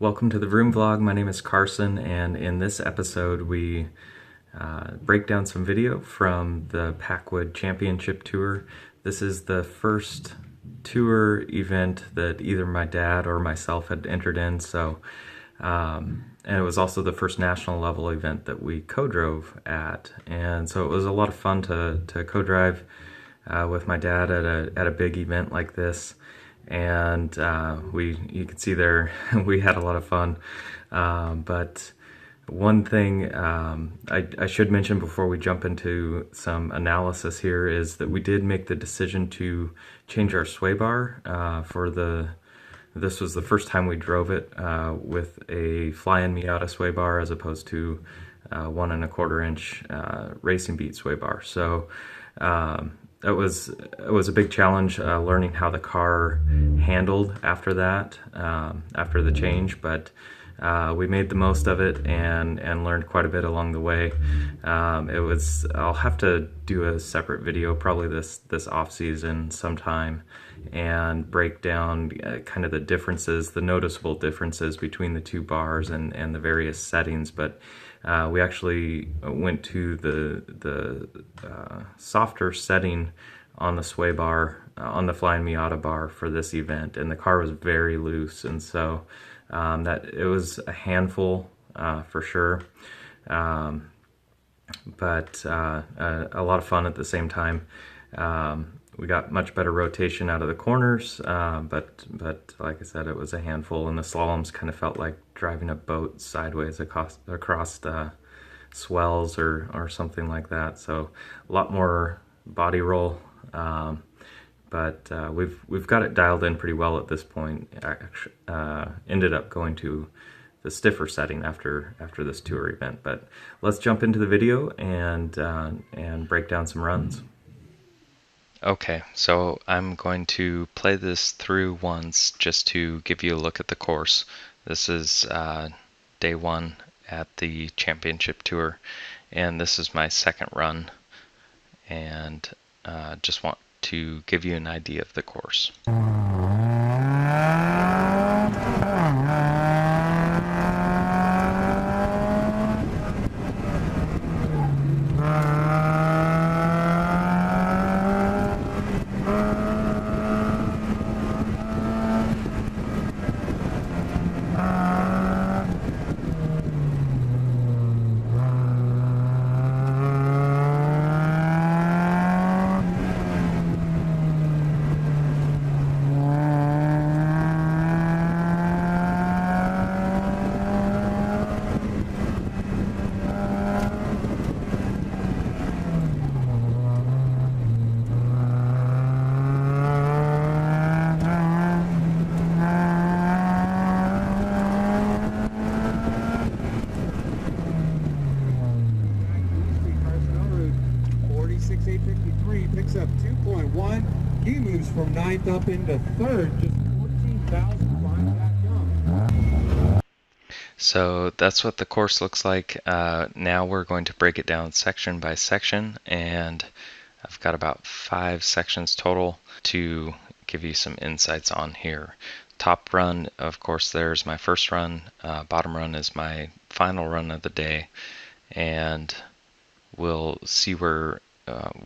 Welcome to the Vroom Vlog. My name is Carson, and in this episode we break down some video from the Packwood Championship Tour. This is the first tour event that either my dad or myself had entered in, and it was also the first national level event that we co-drove at, and so it was a lot of fun to co-drive with my dad at a big event like this. And you can see there we had a lot of fun. But one thing I should mention before we jump into some analysis here is that we did make the decision to change our sway bar this was the first time we drove it with a fly-in Miata sway bar as opposed to 1¼ inch Racing Beat sway bar. So it was a big challenge learning how the car handled after that, after the change, but we made the most of it and learned quite a bit along the way. I'll have to do a separate video probably this off season sometime and break down kind of the noticeable differences between the two bars and the various settings. But we actually went to the softer setting on the sway bar, on the Flying Miata bar for this event, and the car was very loose, and so that it was a handful for sure, but a lot of fun at the same time. We got much better rotation out of the corners, but like I said, it was a handful, and the slaloms kind of felt like driving a boat sideways across swells or something like that. So a lot more body roll, but we've got it dialed in pretty well at this point. Ended up going to the stiffer setting after this tour event. But let's jump into the video and break down some runs. Okay, so I'm going to play this through once just to give you a look at the course. This is day one at the championship tour, and this is my second run, and just want to give you an idea of the course. Picks up 2.1. He moves from 9th up into 3rd, just 14,000 back jump. So that's what the course looks like. Now we're going to break it down section by section, and I've got about 5 sections total to give you some insights on here. Top run, of course, there's my first run. Bottom run is my final run of the day, and we'll see where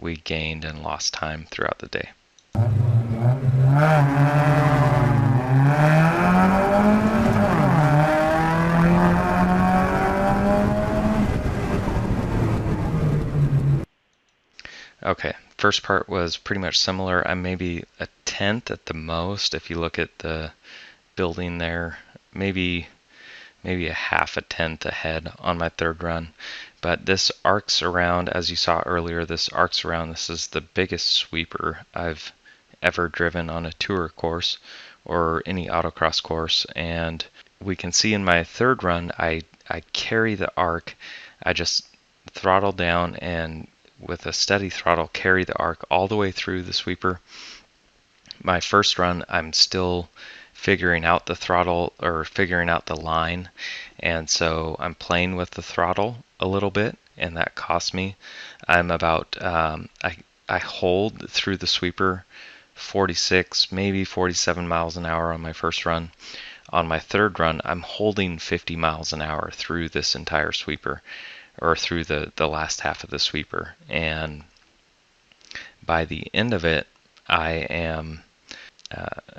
we gained and lost time throughout the day. Okay, first part was pretty much similar. I'm maybe a tenth at the most if you look at the building there, maybe a half a tenth ahead on my third run. But this arcs around, as you saw earlier, this arcs around. This is the biggest sweeper I've ever driven on a tour course or any autocross course. And we can see in my third run, I carry the arc. I just throttle down and with a steady throttle carry the arc all the way through the sweeper. My first run, I'm still figuring out the throttle or figuring out the line, and so I'm playing with the throttle a little bit, and that cost me. I'm about I hold through the sweeper 46, maybe 47 miles an hour on my first run. on my third run, I'm holding 50 miles an hour through this entire sweeper, or through the last half of the sweeper. And by the end of it, I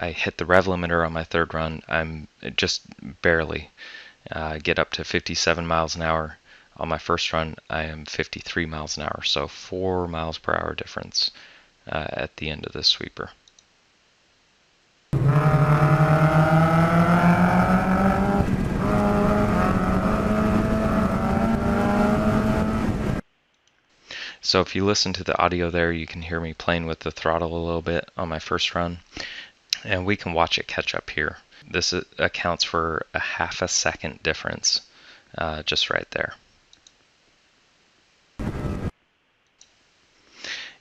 hit the rev limiter on my third run. I'm just barely get up to 57 miles an hour. On my first run, I am 53 miles an hour, so 4 miles per hour difference at the end of this sweeper. So if you listen to the audio there, you can hear me playing with the throttle a little bit on my first run, and we can watch it catch up here. This accounts for a half a second difference just right there.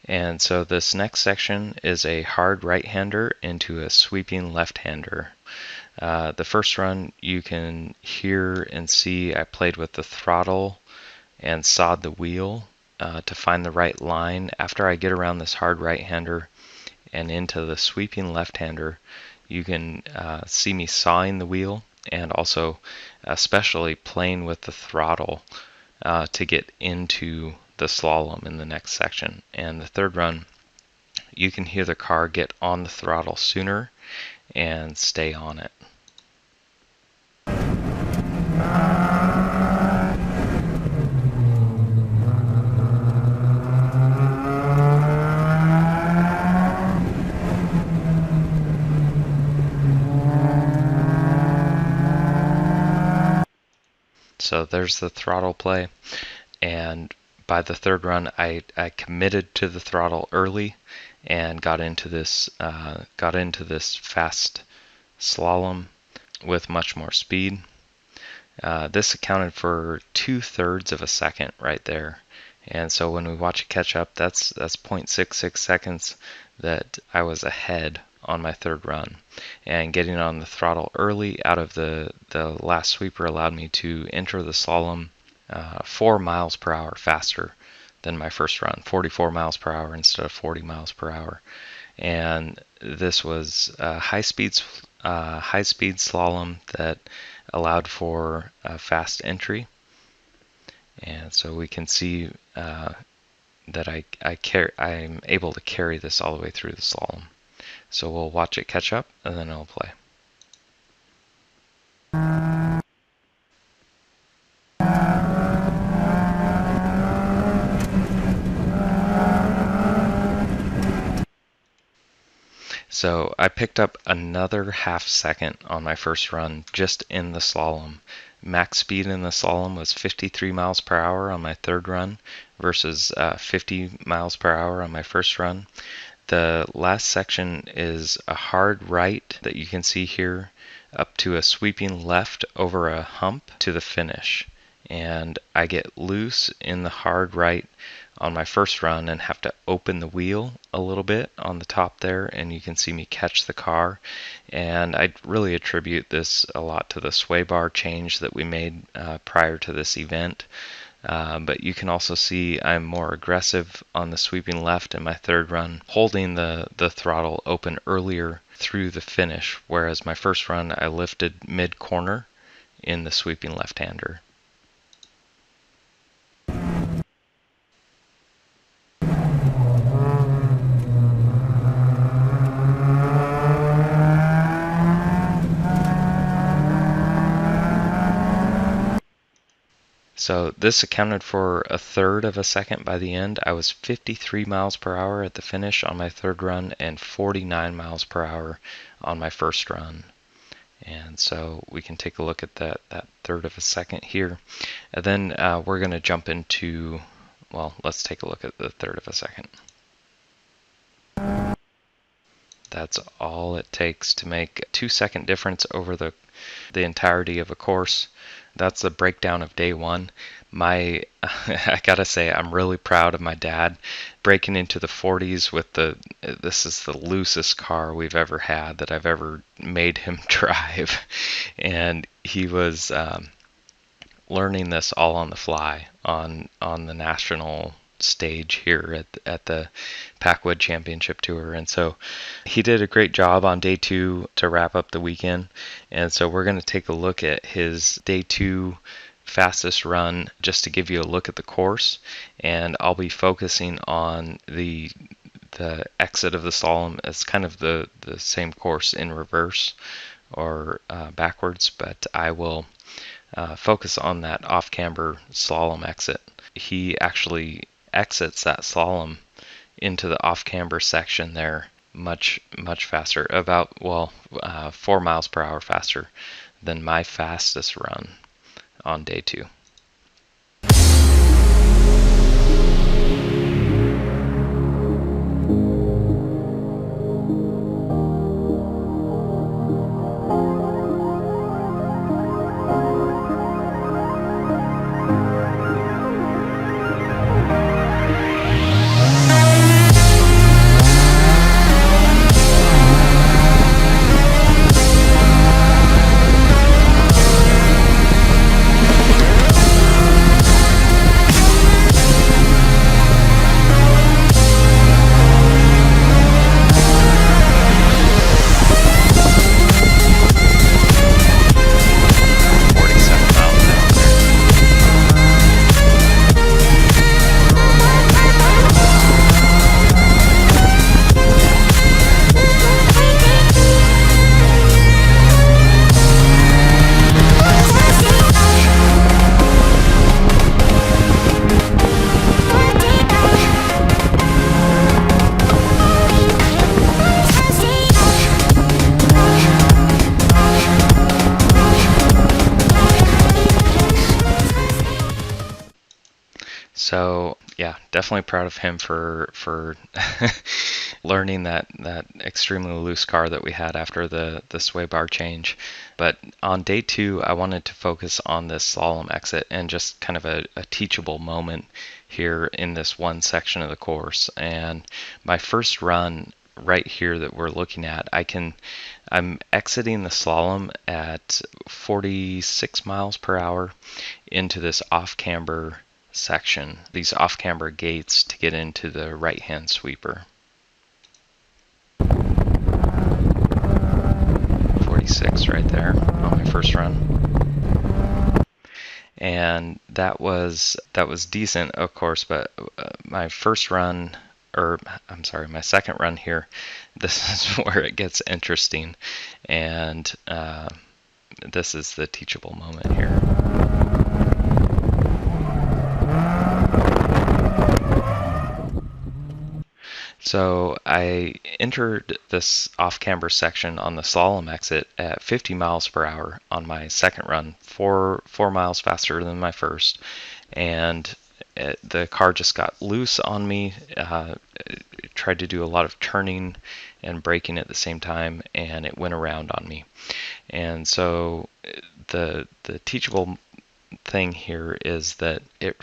And so this next section is a hard right-hander into a sweeping left-hander. The first run, you can hear and see I played with the throttle and sawed the wheel to find the right line. After I get around this hard right-hander and into the sweeping left-hander, you can see me sawing the wheel and also especially playing with the throttle to get into the slalom in the next section. And the third run, you can hear the car get on the throttle sooner and stay on it. So there's the throttle play, and by the third run, I committed to the throttle early and got into this fast slalom with much more speed. This accounted for 2/3 of a second right there, and so when we watch it catch up, that's 0.66 seconds that I was ahead on my third run. And getting on the throttle early out of the last sweeper allowed me to enter the slalom 4 miles per hour faster than my first run, 44 miles per hour instead of 40 miles per hour. And this was a high-speed slalom that allowed for a fast entry. And so we can see that I'm able to carry this all the way through the slalom. So we'll watch it catch up, and then I'll play. So I picked up another half second on my first run just in the slalom. Max speed in the slalom was 53 miles per hour on my third run versus 50 miles per hour on my first run. The last section is a hard right that you can see here up to a sweeping left over a hump to the finish. And I get loose in the hard right on my first run and have to open the wheel a little bit on the top there, and you can see me catch the car. And I really attribute this a lot to the sway bar change that we made prior to this event. But you can also see I'm more aggressive on the sweeping left in my third run, holding the throttle open earlier through the finish, whereas my first run I lifted mid-corner in the sweeping left-hander. So this accounted for 1/3 of a second by the end. I was 53 miles per hour at the finish on my third run and 49 miles per hour on my first run. And so we can take a look at that 1/3 of a second here. And then we're going to jump into, well, let's take a look at the 1/3 of a second. That's all it takes to make a 2-second difference over the entirety of a course. That's the breakdown of day one. I gotta say, I'm really proud of my dad breaking into the 40s with this is the loosest car we've ever had that I've ever made him drive. And he was learning this all on the fly on the national stage here at the Packwood Championship Tour. And so he did a great job on day 2 to wrap up the weekend. And so we're going to take a look at his day 2 fastest run just to give you a look at the course. And I'll be focusing on the exit of the slalom as kind of the same course in reverse or backwards, but I will focus on that off-camber slalom exit. He actually exits that slalom into the off-camber section there much faster, about 4 miles per hour faster than my fastest run on day 2. So yeah, definitely proud of him for learning that extremely loose car that we had after the sway bar change. But on day 2, I wanted to focus on this slalom exit and just kind of a teachable moment here in this one section of the course. And my first run right here that we're looking at, I'm exiting the slalom at 46 miles per hour into this off-camber section, these off-camber gates to get into the right-hand sweeper. 46 right there on my first run. And that was decent, of course, but my first run, or I'm sorry, my second run here, this is where it gets interesting, and this is the teachable moment here. So I entered this off-camber section on the slalom exit at 50 miles per hour on my second run, 4 miles faster than my first, and the car just got loose on me. It tried to do a lot of turning and braking at the same time, and it went around on me. And so the teachable thing here is that it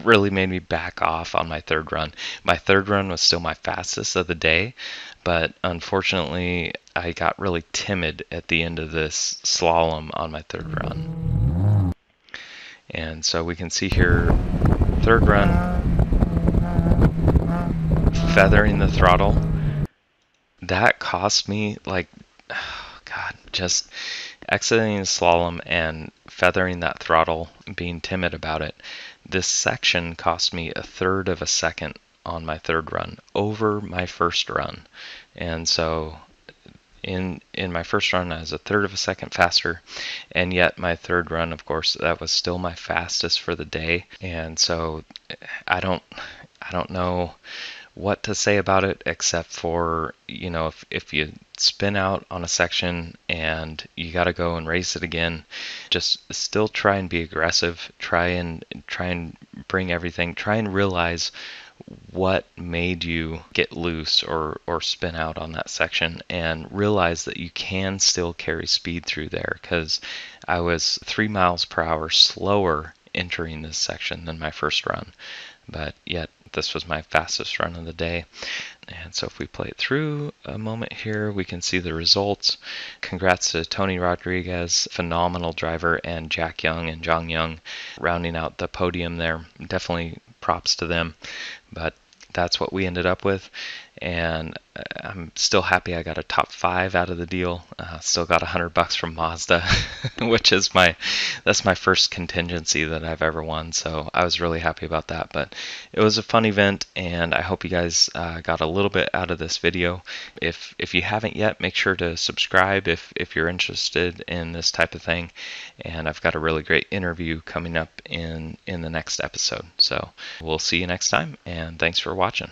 really made me back off on my third run. My third run was still my fastest of the day, but unfortunately I got really timid at the end of this slalom on my third run. And so we can see here, third run, feathering the throttle. That cost me just exiting the slalom and feathering that throttle, being timid about it. This section cost me 1/3 of a second on my third run over my first run. And so in my first run I was 1/3 of a second faster, and yet my third run, of course, that was still my fastest for the day. And so I don't know what to say about it, except for, if you spin out on a section and you got to go and race it again, just still try and be aggressive, try and bring everything, try and realize what made you get loose or spin out on that section, and realize that you can still carry speed through there, because I was 3 miles per hour slower entering this section than my first run, but yet this was my fastest run of the day. And so if we play it through a moment here, we can see the results. Congrats to Tony Rodriguez, phenomenal driver, and Jack Young and Zhang Young rounding out the podium there. Definitely props to them. But that's what we ended up with, and I'm still happy I got a top 5 out of the deal. Still got $100 from Mazda, which is that's my first contingency that I've ever won, so I was really happy about that. But it was a fun event, and I hope you guys got a little bit out of this video. If you haven't yet, make sure to subscribe if you're interested in this type of thing. And I've got a really great interview coming up in the next episode. So we'll see you next time, and thanks for watching.